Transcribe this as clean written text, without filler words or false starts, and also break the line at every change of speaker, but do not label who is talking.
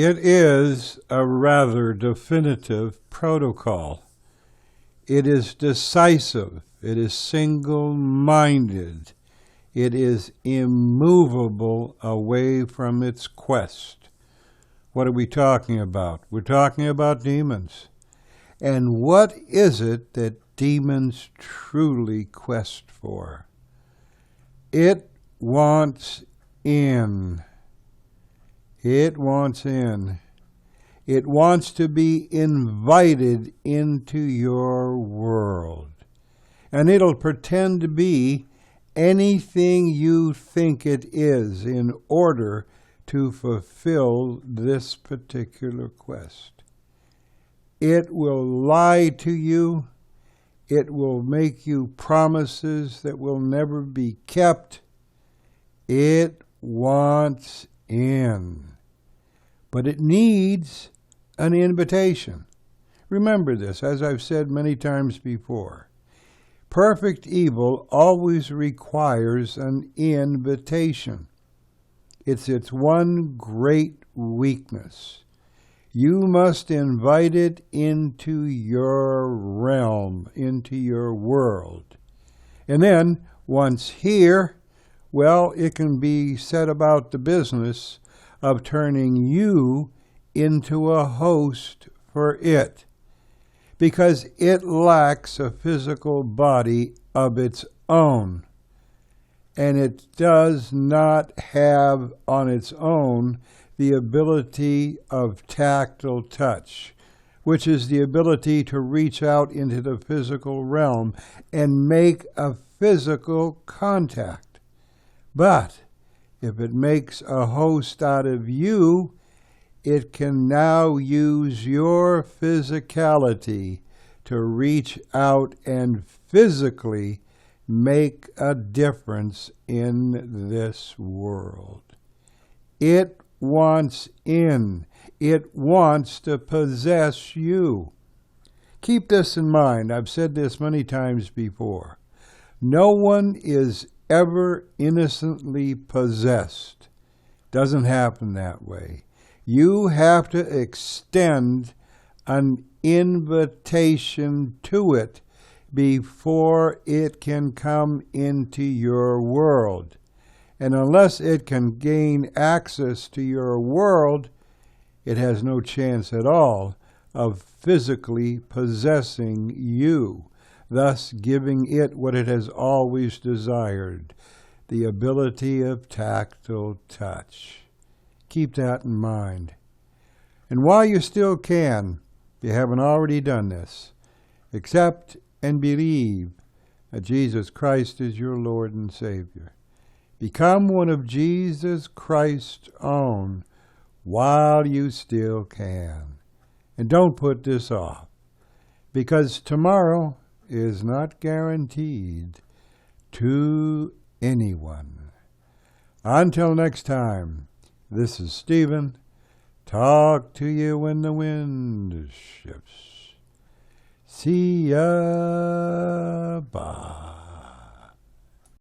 It is a rather definitive protocol. It is decisive. It is single-minded. It is immovable away from its quest. What are we talking about? We're talking about demons. And what is it that demons truly quest for? It wants in. It wants in. It wants to be invited into your world. And it'll pretend to be anything you think it is in order to fulfill this particular quest. It will lie to you. It will make you promises that will never be kept. It wants in. But it needs an invitation. Remember this, as I've said many times before. Perfect evil always requires an invitation. It's its one great weakness. You must invite it into your realm, into your world. And then, once here, well, it can be set about the business of turning you into a host for it, because it lacks a physical body of its own, and it does not have on its own the ability of tactile touch, which is the ability to reach out into the physical realm and make a physical contact. But if it makes a host out of you, it can now use your physicality to reach out and physically make a difference in this world. It wants in. It wants to possess you. Keep this in mind. I've said this many times before. No one is ever innocently possessed. Doesn't happen that way. You have to extend an invitation to it before it can come into your world. And unless it can gain access to your world, it has no chance at all of physically possessing you, thus giving it what it has always desired, the ability of tactile touch. Keep that in mind. And while you still can, if you haven't already done this, accept and believe that Jesus Christ is your Lord and Savior. Become one of Jesus Christ's own while you still can. And don't put this off, because tomorrow is not guaranteed to anyone. Until next time, this is Stephen. Talk to you when the wind shifts. See ya. Bye.